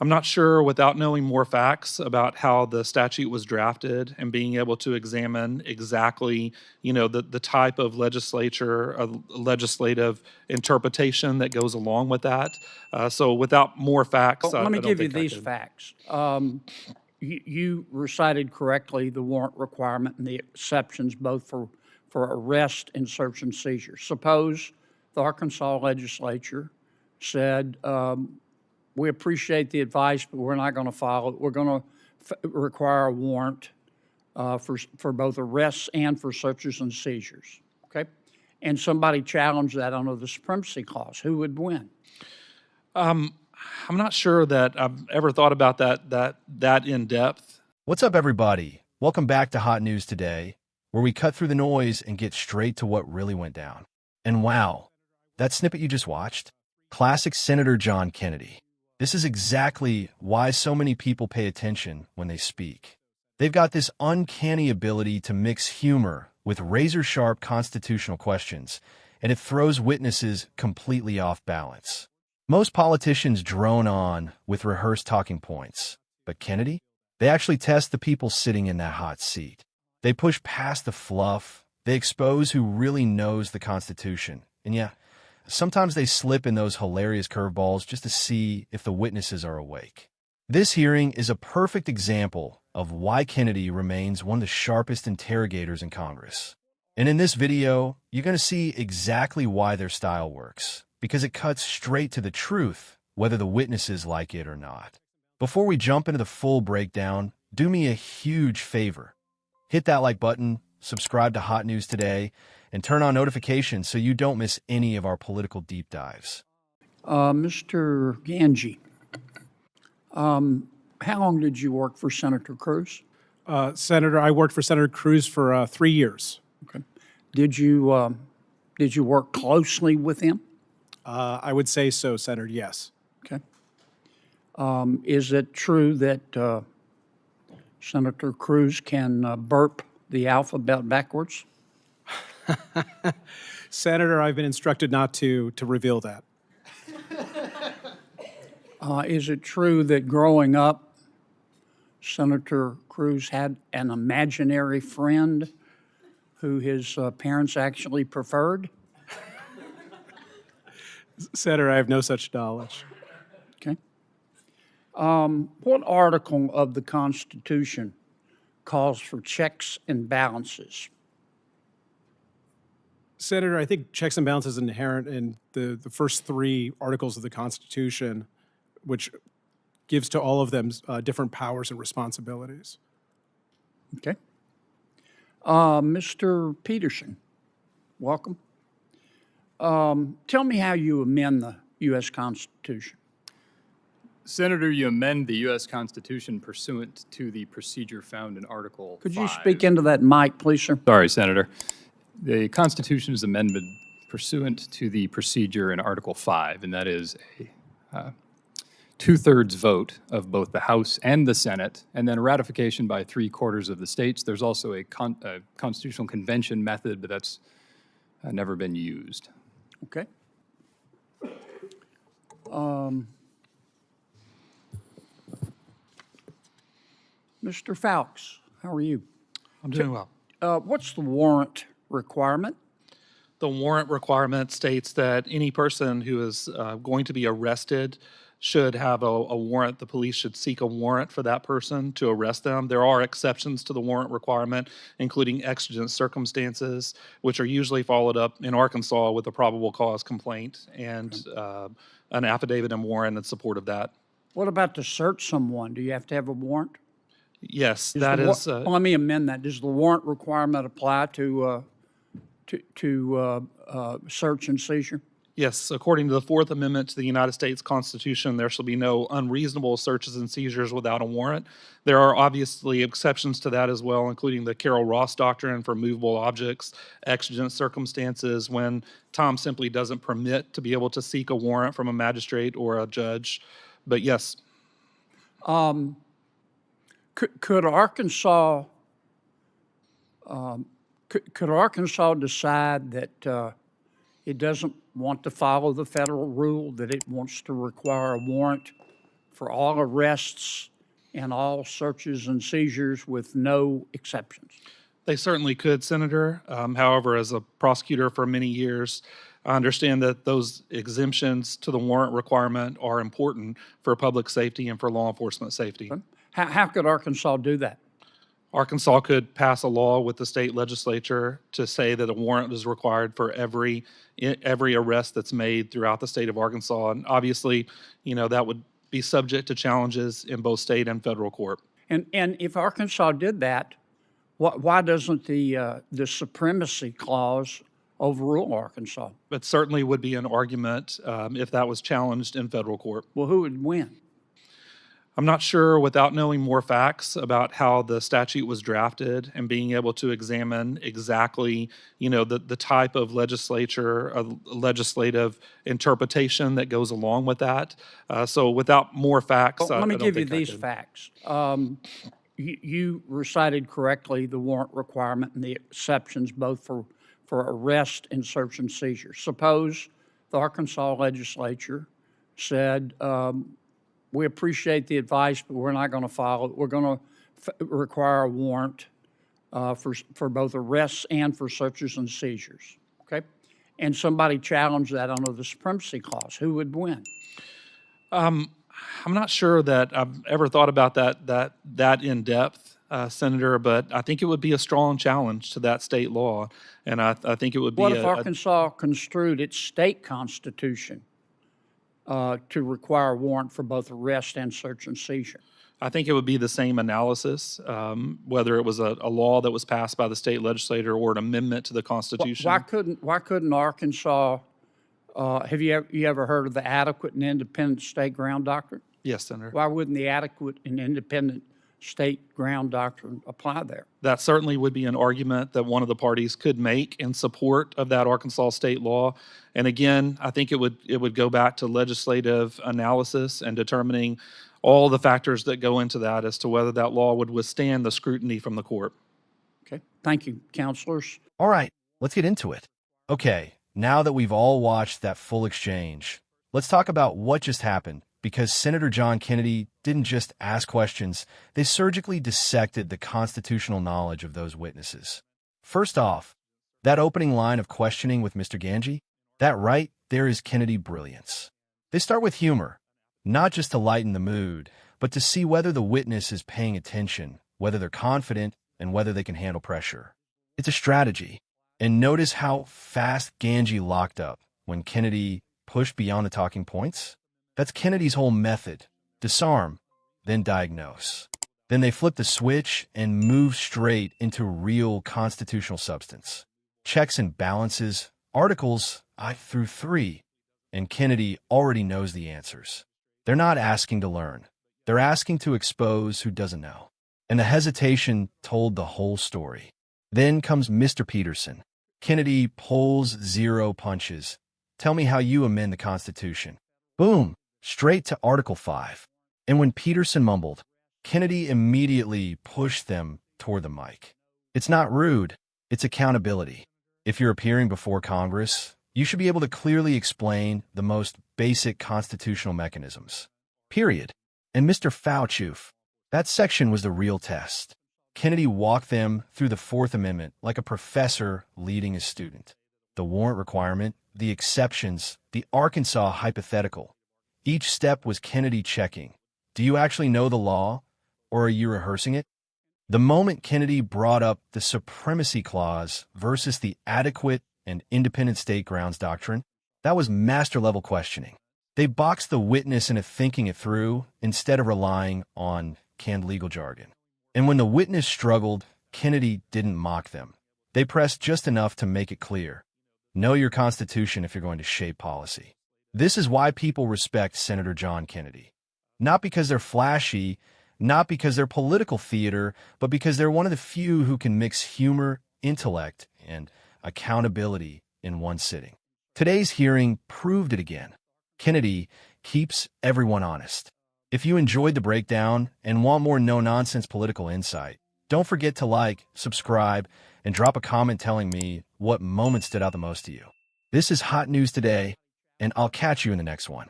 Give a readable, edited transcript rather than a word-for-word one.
I'm not sure, without knowing more facts about how the statute was drafted and being able to examine exactly, the type of legislative interpretation that goes along with that. So without more facts, Well, let me I don't give you think I these could. facts. You recited correctly the warrant requirement and the exceptions both for arrest and search and seizure. Suppose the Arkansas legislature said, we appreciate the advice, but we're not going to follow it. We're going to require a warrant for both arrests and for searches and seizures. Okay, and somebody challenged that under the Supremacy Clause. Who would win? I'm not sure that I've ever thought about that in depth. What's up, everybody? Welcome back to Hot News Today, where we cut through the noise and get straight to what really went down. And wow, that snippet you just watched? Classic Senator John Kennedy. This is exactly why so many people pay attention when they speak. They've got this uncanny ability to mix humor with razor-sharp constitutional questions, and it throws witnesses completely off balance. Most politicians drone on with rehearsed talking points, but Kennedy? They actually test the people sitting in that hot seat. They push past the fluff, they expose who really knows the Constitution, and yeah, sometimes they slip in those hilarious curveballs just to see if the witnesses are awake. This hearing is a perfect example of why Kennedy remains one of the sharpest interrogators in Congress. And in this video, you're going to see exactly why their style works, because it cuts straight to the truth, whether the witnesses like it or not. Before we jump into the full breakdown, do me a huge favor. Hit that like button, subscribe to Hot News Today, and turn on notifications so you don't miss any of our political deep dives. Mr. Ganji, how long did you work for Senator Cruz? Senator, I worked for Senator Cruz for 3 years. Okay. Did you work closely with him? I would say so, Senator, yes. Okay. Is it true that Senator Cruz can burp the alphabet backwards? Senator, I've been instructed not to reveal that. Is it true that growing up, Senator Cruz had an imaginary friend who his parents actually preferred? Senator, I have no such knowledge. Okay. What article of the Constitution calls for checks and balances? Senator, I think checks and balances is inherent in the first 3 articles of the Constitution, which gives to all of them different powers and responsibilities. Okay. Mr. Peterson, welcome. Tell me how you amend the U.S. Constitution. Senator, you amend the U.S. Constitution pursuant to the procedure found in Article 5. Could you speak into that mic, please, sir? Sorry, Senator. The Constitution is amended pursuant to the procedure in Article 5, and that is a two-thirds vote of both the House and the Senate, and then ratification by 3/4 of the states. There's also a constitutional convention method, but that's never been used. Okay. Mr. Fowles, how are you? I'm doing well. What's the warrant requirement? The warrant requirement states that any person who is going to be arrested should have a warrant. The police should seek a warrant for that person to arrest them. There are exceptions to the warrant requirement, including exigent circumstances, which are usually followed up in Arkansas with a probable cause complaint and an affidavit and warrant in support of that. What about to search someone? Do you have to have a warrant? Yes, that is. Let me amend that. Does the warrant requirement apply to search and seizure? Yes, according to the Fourth Amendment to the United States Constitution, there shall be no unreasonable searches and seizures without a warrant. There are obviously exceptions to that as well, including the Carroll-Ross doctrine for movable objects, exigent circumstances when time simply doesn't permit to be able to seek a warrant from a magistrate or a judge. But yes. Could Arkansas decide that it doesn't want to follow the federal rule, that it wants to require a warrant for all arrests and all searches and seizures with no exceptions? They certainly could, Senator. However, as a prosecutor for many years, I understand that those exemptions to the warrant requirement are important for public safety and for law enforcement safety. How could Arkansas do that? Arkansas could pass a law with the state legislature to say that a warrant is required for every arrest that's made throughout the state of Arkansas. And obviously, that would be subject to challenges in both state and federal court. And if Arkansas did that, why doesn't the Supremacy Clause overrule Arkansas? But certainly would be an argument if that was challenged in federal court. Well, who would win? I'm not sure, without knowing more facts about how the statute was drafted and being able to examine exactly, the type of legislative interpretation that goes along with that. So without more facts, Let me I don't give you think I these could. facts. You recited correctly the warrant requirement and the exceptions both for arrest and search and seizure. Suppose the Arkansas legislature said, we appreciate the advice, but we're not going to follow it. We're going to require a warrant for both arrests and for searches and seizures, okay? And somebody challenged that under the Supremacy Clause. Who would win? I'm not sure that I've ever thought about that in depth, Senator, but I think it would be a strong challenge to that state law, and I think it would be What if Arkansas construed its state constitution to require a warrant for both arrest and search and seizure? I think it would be the same analysis, whether it was a law that was passed by the state legislature or an amendment to the Constitution. Why couldn't Arkansas? Have you ever heard of the adequate and independent state ground doctrine? Yes, Senator. Why wouldn't the adequate and independent state ground doctrine apply there? That certainly would be an argument that one of the parties could make in support of that Arkansas state law. And again, I think it would go back to legislative analysis and determining all the factors that go into that as to whether that law would withstand the scrutiny from the court. Okay, thank you, counselors. All right, let's get into it. Okay, now that we've all watched that full exchange, let's talk about what just happened, because Senator John Kennedy didn't just ask questions, they surgically dissected the constitutional knowledge of those witnesses. First off, that opening line of questioning with Mr. Ganji, that right there is Kennedy brilliance. They start with humor, not just to lighten the mood, but to see whether the witness is paying attention, whether they're confident, and whether they can handle pressure. It's a strategy. And notice how fast Ganji locked up when Kennedy pushed beyond the talking points. That's Kennedy's whole method. Disarm, then diagnose. Then they flip the switch and move straight into real constitutional substance. Checks and balances, articles I through 3, and Kennedy already knows the answers. They're not asking to learn. They're asking to expose who doesn't know. And the hesitation told the whole story. Then comes Mr. Peterson. Kennedy pulls 0 punches. Tell me how you amend the Constitution. Boom, straight to Article 5. And when Peterson mumbled, Kennedy immediately pushed them toward the mic. It's not rude, it's accountability. If you're appearing before Congress, you should be able to clearly explain the most basic constitutional mechanisms. Period. And Mr. Fauchoof, that section was the real test. Kennedy walked them through the Fourth Amendment like a professor leading a student. The warrant requirement, the exceptions, the Arkansas hypothetical. Each step was Kennedy checking. Do you actually know the law, or are you rehearsing it? The moment Kennedy brought up the Supremacy Clause versus the adequate and independent state grounds doctrine, that was master-level questioning. They boxed the witness into thinking it through instead of relying on canned legal jargon. And when the witness struggled, Kennedy didn't mock them. They pressed just enough to make it clear. Know your Constitution if you're going to shape policy. This is why people respect Senator John Kennedy. Not because they're flashy, not because they're political theater, but because they're one of the few who can mix humor, intellect, and accountability in one sitting. Today's hearing proved it again. Kennedy keeps everyone honest. If you enjoyed the breakdown and want more no-nonsense political insight, don't forget to like, subscribe, and drop a comment telling me what moment stood out the most to you. This is Hot News Today, and I'll catch you in the next one.